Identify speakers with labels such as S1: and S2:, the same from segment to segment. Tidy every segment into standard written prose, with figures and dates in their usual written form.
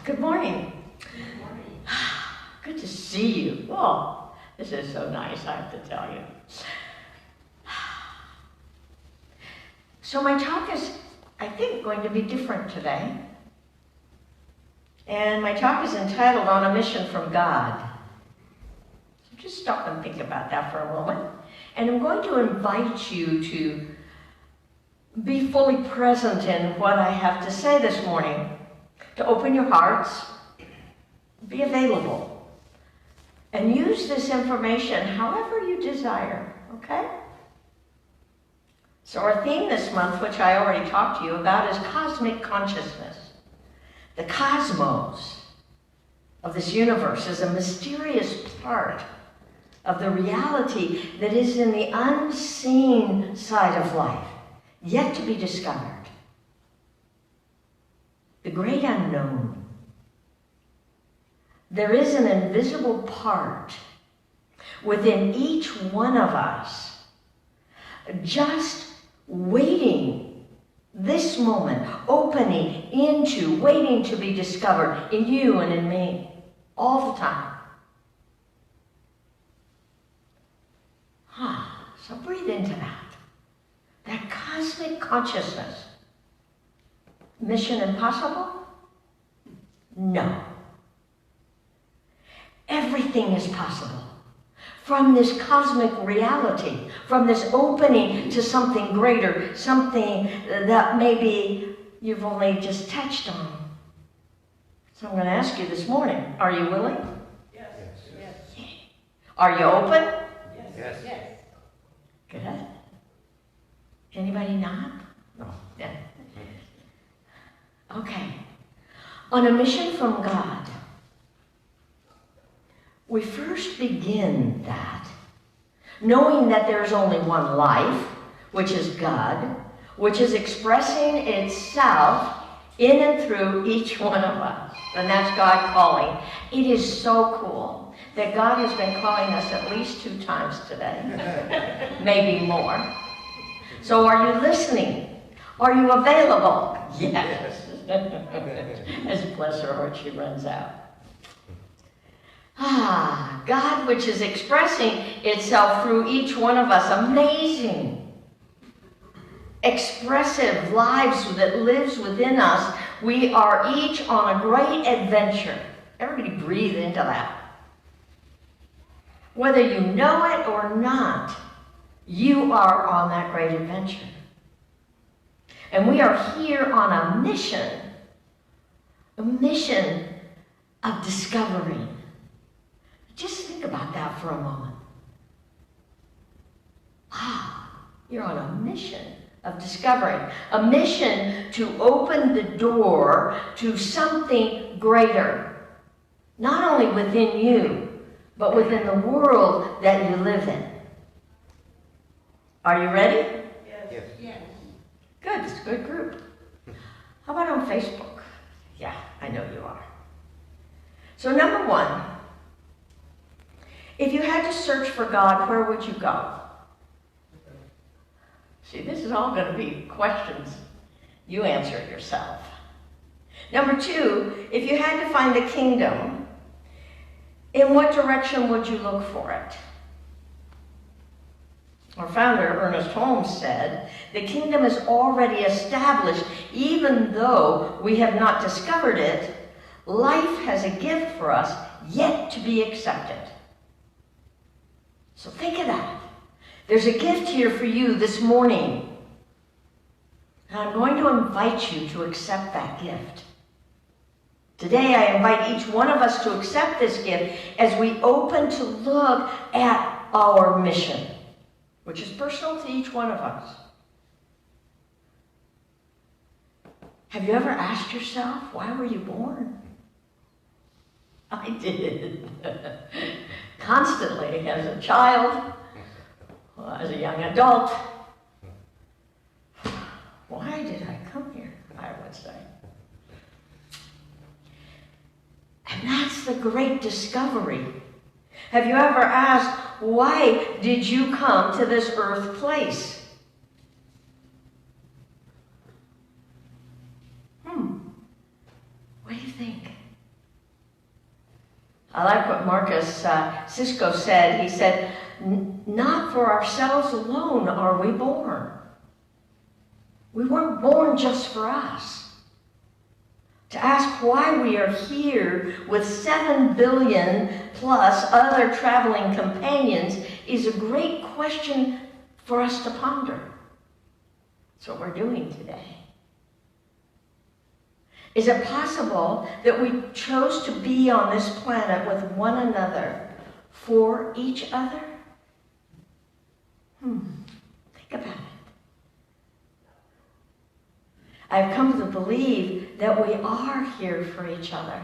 S1: Good morning. Good morning. Good to see you. Oh, this is so nice, I have to tell you. So my talk is, I think, going to be different today. And my talk is entitled On a Mission from God. So just stop and think about that for a moment. And I'm going to invite you to be fully present in what I have to say this morning, to open your hearts, be available, and use this information however you desire, okay? So our theme this month, which I already talked to you about, is cosmic consciousness. The cosmos of this universe is a mysterious part of the reality that is in the unseen side of life, yet to be discovered. The great unknown. There is an invisible part within each one of us, just waiting this moment, opening into, waiting to be discovered in you and in me, all the time. So breathe into that cosmic consciousness. Mission impossible? No. Everything is possible. From this cosmic reality, from this opening to something greater, something that maybe you've only just touched on. So I'm going to ask you this morning, are you willing?
S2: Yes.
S1: Yes. Are you open?
S2: Yes. Yes.
S1: Good. Anybody not?
S2: No.
S1: Yeah. Okay. On a mission from God, we first begin that knowing that there's only one life, which is God, which is expressing itself in and through each one of us. And that's God calling. It is so cool that God has been calling us at least 2 times today, maybe more. So are you listening? Are you available? Yes. As bless her heart, she runs out. God, which is expressing itself through each one of us. Amazing, expressive lives that lives within us. We are each on a great adventure. Everybody breathe into that. Whether you know it or not, you are on that great adventure. And we are here on a mission of discovery. Just think about that for a moment. You're on a mission of discovering, a mission to open the door to something greater, not only within you, but within the world that you live in. Are you ready?
S2: Yes. Yes.
S1: Good, it's a good group. How about on Facebook? Yeah, I know you are. So number 1, if you had to search for God, where would you go? See, this is all going to be questions. You answer it yourself. Number 2, if you had to find the kingdom, in what direction would you look for it? Our founder, Ernest Holmes, said, the kingdom is already established, even though we have not discovered it. Life has a gift for us, yet to be accepted. So think of that. There's a gift here for you this morning. And I'm going to invite you to accept that gift. Today, I invite each one of us to accept this gift as we open to look at our mission, which is personal to each one of us. Have you ever asked yourself, why were you born? I did. Constantly, as a child, as a young adult. Why did I come here, I would say. And that's the great discovery. Have you ever asked, why did you come to this earth place? What do you think? I like what Marcus Cisco said. He said, not for ourselves alone are we born. We weren't born just for us. To ask why we are here with 7 billion plus other traveling companions is a great question for us to ponder. That's what we're doing today. Is it possible that we chose to be on this planet with one another for each other? Think about it. I've come to believe that we are here for each other.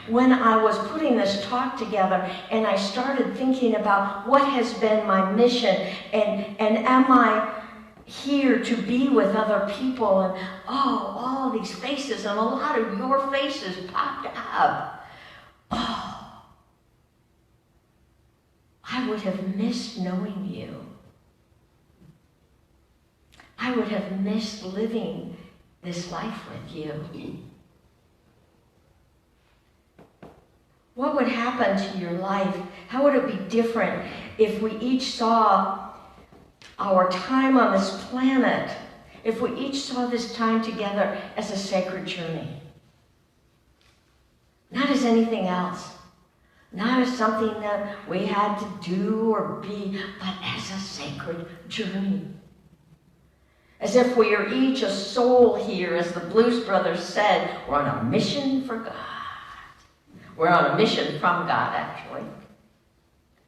S1: When I was putting this talk together and I started thinking about what has been my mission and am I here to be with other people, and all these faces, and a lot of your faces popped up. I would have missed knowing you. I would have missed living this life with you. What would happen to your life? How would it be different if we each saw our time on this planet, if we each saw this time together as a sacred journey? Not as anything else. Not as something that we had to do or be, but as a sacred journey. As if we are each a soul here, as the Blues Brothers said, we're on a mission for God. We're on a mission from God, actually.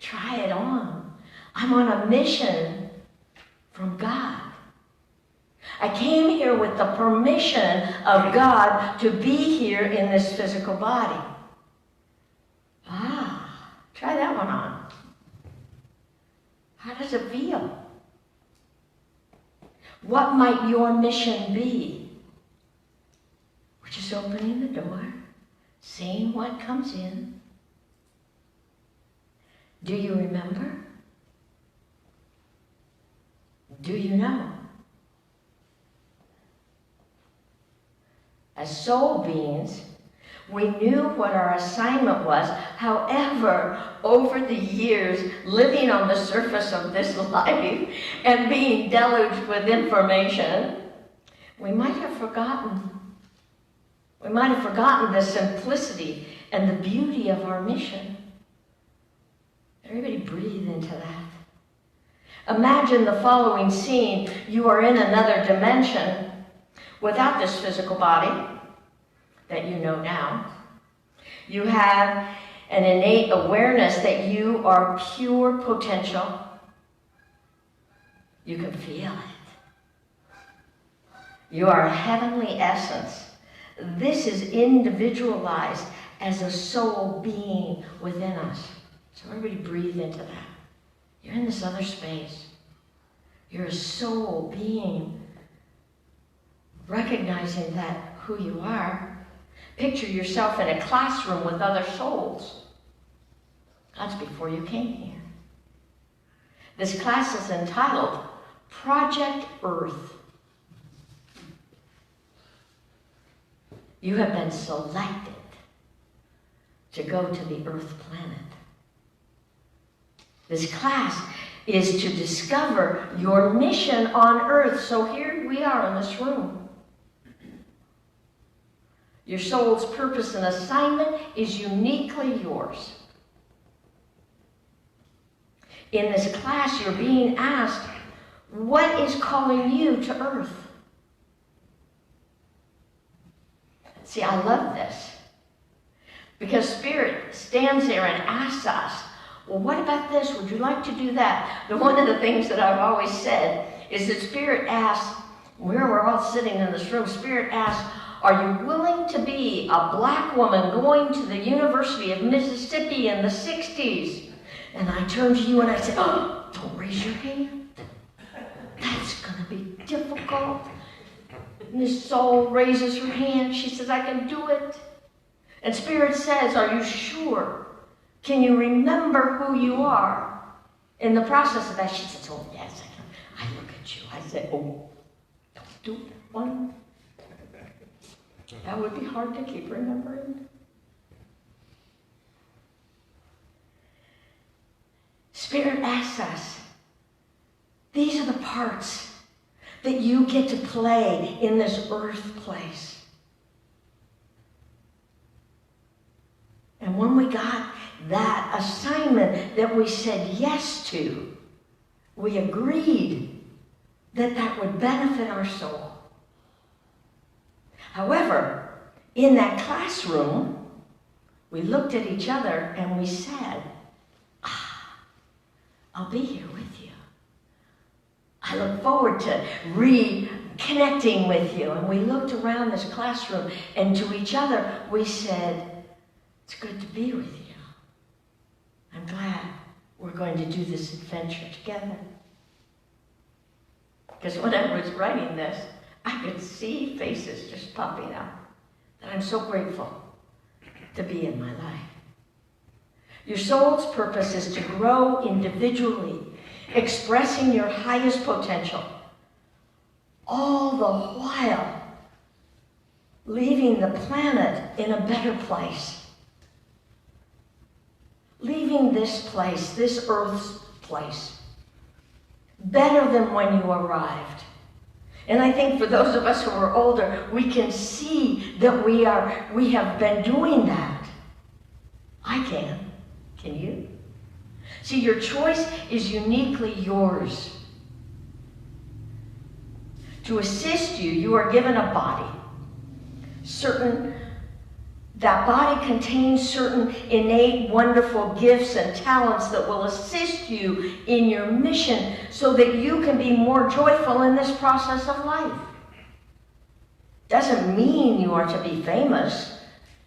S1: Try it on. I'm on a mission from God. I came here with the permission of God to be here in this physical body. Try that one on. How does it feel? What might your mission be? We're just opening the door, seeing what comes in. Do you remember? Do you know? As soul beings, we knew what our assignment was. However, over the years, living on the surface of this life and being deluged with information, we might have forgotten. We might have forgotten the simplicity and the beauty of our mission. Everybody breathe into that. Imagine the following scene. You are in another dimension without this physical body that you know now. You have an innate awareness that you are pure potential. You can feel it. You are a heavenly essence. This is individualized as a soul being within us. So everybody breathe into that. You're in this other space. You're a soul being, recognizing that who you are. Picture yourself in a classroom with other souls. That's before you came here. This class is entitled Project Earth. You have been selected to go to the Earth planet. This class is to discover your mission on Earth. So here we are in this room. Your soul's purpose and assignment is uniquely yours. In this class, you're being asked, what is calling you to Earth? See, I love this. Because Spirit stands there and asks us, well, what about this? Would you like to do that? One of the things that I've always said is that Spirit asks, where we're all sitting in this room, Spirit asks, are you willing to be a black woman going to the University of Mississippi in the 60s? And I turn to you and I say, oh, don't raise your hand. That's going to be difficult. And this soul raises her hand. She says, I can do it. And Spirit says, are you sure? Can you remember who you are? In the process of that, she says, oh, yes, I can. I look at you. I say, oh, don't do that one. That would be hard to keep remembering. Spirit asks us, these are the parts that you get to play in this earth place. And when we got that assignment that we said yes to, we agreed that that would benefit our soul. However, in that classroom, we looked at each other and we said, I'll be here with you. I look forward to reconnecting with you. And we looked around this classroom and to each other we said, it's good to be with you. I'm glad we're going to do this adventure together. Because when I was writing this, I could see faces just popping up that I'm so grateful to be in my life. Your soul's purpose is to grow individually, expressing your highest potential, all the while leaving the planet in a better place. Leaving this place, this earth's place, better than when you arrived. And I think for those of us who are older, we can see that we have been doing that. I can. Can you? See, your choice is uniquely yours. To assist you, you are given a body. That body contains certain innate, wonderful gifts and talents that will assist you in your mission so that you can be more joyful in this process of life. Doesn't mean you are to be famous.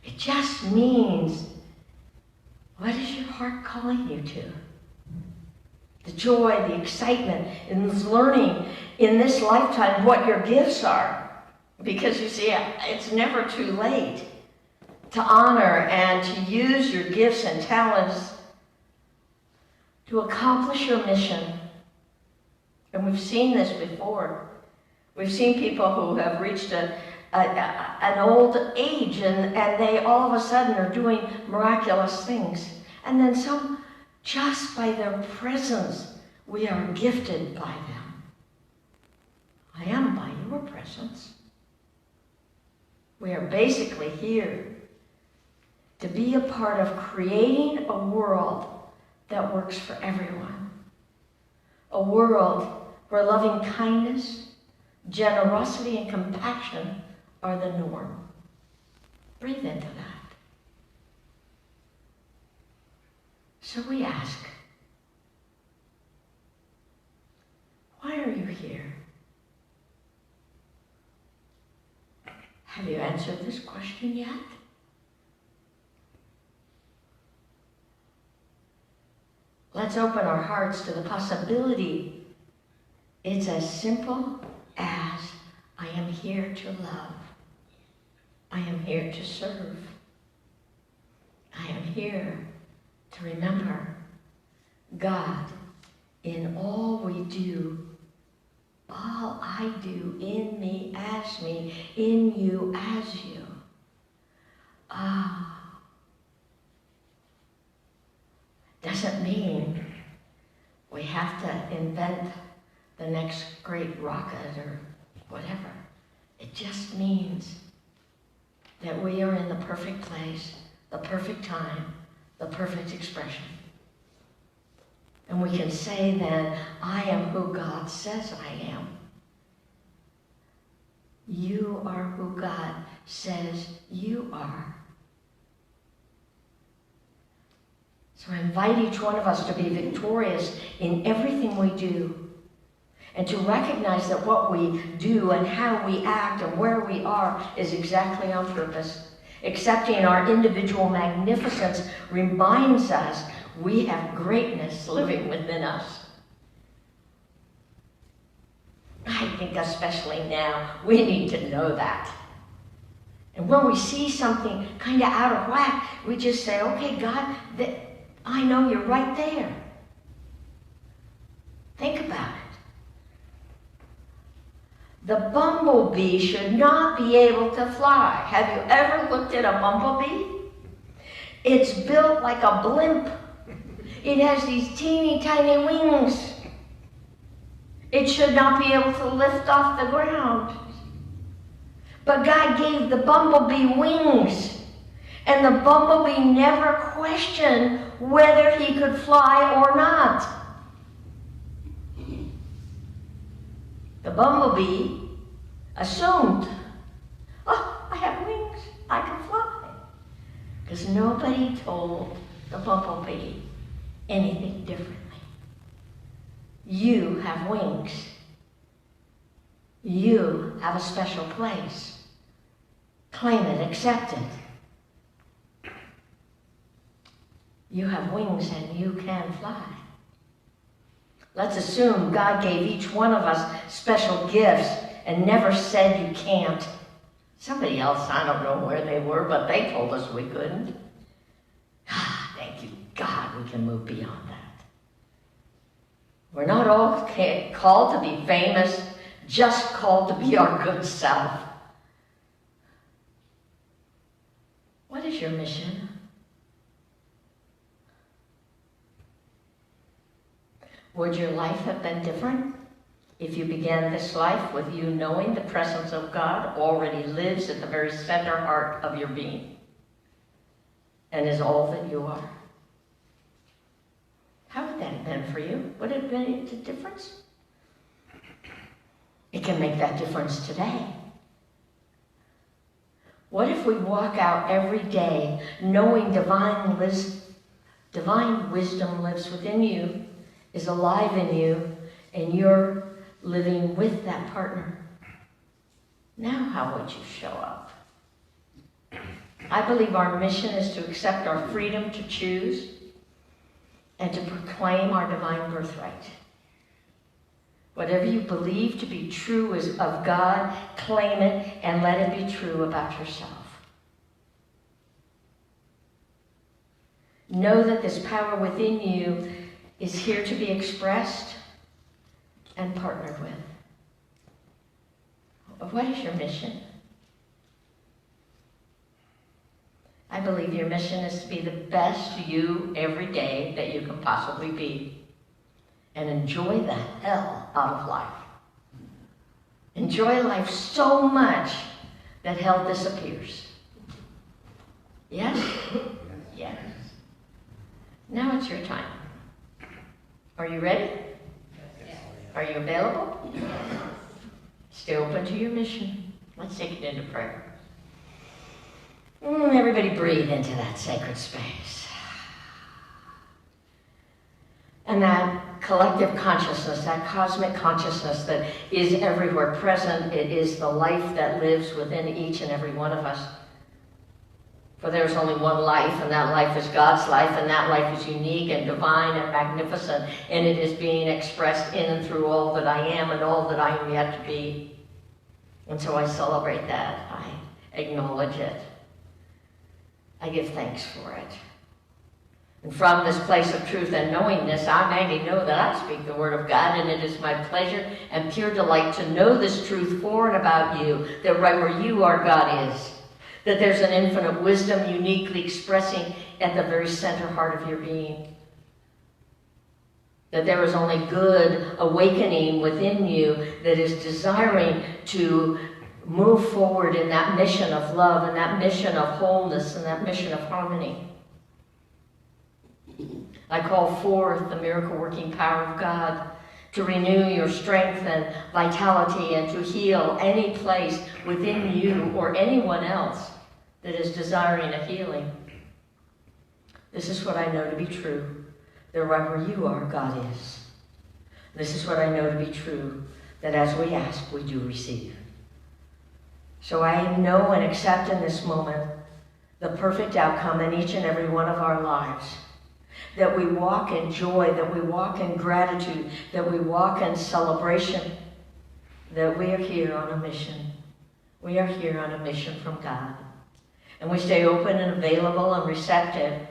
S1: It just means, what is your heart calling you to? The joy, the excitement in learning in this lifetime what your gifts are. Because you see, it's never too late to honor and to use your gifts and talents to accomplish your mission. And we've seen this before. We've seen people who have reached an old age and they all of a sudden are doing miraculous things. And then some, just by their presence, we are gifted by them. I am by your presence. We are basically here to be a part of creating a world that works for everyone. A world where loving kindness, generosity, and compassion are the norm. Breathe into that. So we ask, why are you here? Have you answered this question yet? Let's open our hearts to the possibility. It's as simple as I am here to love. I am here to serve. I am here to remember God in all we do. All I do, in me, in you, as you. Doesn't mean we have to invent the next great rocket or whatever. It just means that we are in the perfect place, the perfect time, the perfect expression. And we can say then, I am who God says I am. You are who God says you are. So I invite each one of us to be victorious in everything we do and to recognize that what we do and how we act and where we are is exactly on purpose. Accepting our individual magnificence reminds us we have greatness living within us. I think especially now, we need to know that. And when we see something kind of out of whack, we just say, okay, God, I know you're right there. Think about it. The bumblebee should not be able to fly. Have you ever looked at a bumblebee? It's built like a blimp. It has these teeny tiny wings. It should not be able to lift off the ground. But God gave the bumblebee wings, and the bumblebee never questioned whether he could fly or not. The bumblebee assumed, oh, I have wings, I can fly. Because nobody told the bumblebee anything differently. You have wings. You have a special place. Claim it, accept it. You have wings and you can fly. Let's assume God gave each one of us special gifts and never said you can't. Somebody else, I don't know where they were, but they told us we couldn't. Thank you, God, we can move beyond that. We're not all called to be famous, just called to be our good self. What is your mission? Would your life have been different if you began this life with you knowing the presence of God already lives at the very center heart of your being and is all that you are? How would that have been for you? Would it have made a difference? It can make that difference today. What if we walk out every day knowing divine wisdom lives within you, is alive in you, and you're living with that partner? Now how would you show up? I believe our mission is to accept our freedom to choose and to proclaim our divine birthright. Whatever you believe to be true is of God, claim it and let it be true about yourself. Know that this power within you is here to be expressed and partnered with. What is your mission? I believe your mission is to be the best you every day that you can possibly be. And enjoy the hell out of life. Enjoy life so much that hell disappears. Yes? Yes. Now it's your time. Are you ready?
S2: Yes.
S1: Are you available? Stay open to your mission. Let's take it into prayer. Everybody breathe into that sacred space. And that collective consciousness, that cosmic consciousness that is everywhere present, it is the life that lives within each and every one of us. For there's only one life, and that life is God's life, and that life is unique and divine and magnificent, and it is being expressed in and through all that I am and all that I am yet to be. And so I celebrate that. I acknowledge it. I give thanks for it. And from this place of truth and knowingness, I, Maggie, know that I speak the word of God, and it is my pleasure and pure delight to know this truth for and about you, that right where you are, God is. That there's an infinite wisdom uniquely expressing at the very center heart of your being. That there is only good awakening within you that is desiring to move forward in that mission of love and that mission of wholeness and that mission of harmony. I call forth the miracle-working power of God to renew your strength and vitality and to heal any place within you or anyone else that is desiring a healing. This is what I know to be true, that right where you are, God is. This is what I know to be true, that as we ask, we do receive. So I know and accept in this moment the perfect outcome in each and every one of our lives. That we walk in joy, that we walk in gratitude, that we walk in celebration, that we are here on a mission. We are here on a mission from God. And we stay open and available and receptive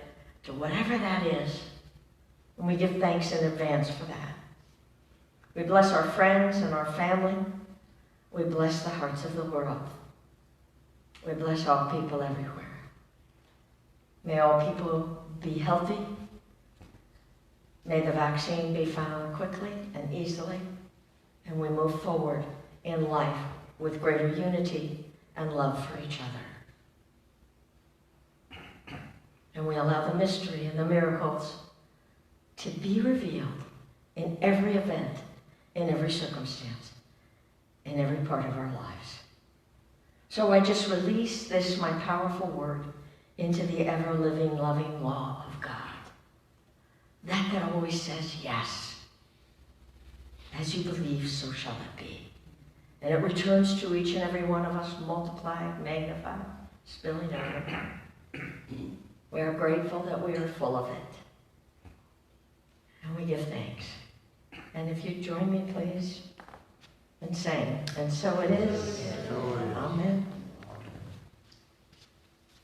S1: to whatever that is. And we give thanks in advance for that. We bless our friends and our family. We bless the hearts of the world. We bless all people everywhere. May all people be healthy, May the vaccine be found quickly and easily, and we move forward in life with greater unity and love for each other. And we allow the mystery and the miracles to be revealed in every event, in every circumstance, in every part of our lives. So I just release this, my powerful word, into the ever-living, loving law of God. That always says yes. As you believe, so shall it be. And it returns to each and every one of us, multiplied, magnified, spilling over. We are grateful that we are full of it. And we give thanks. And if you join me, please, and sing. And so it is. Amen.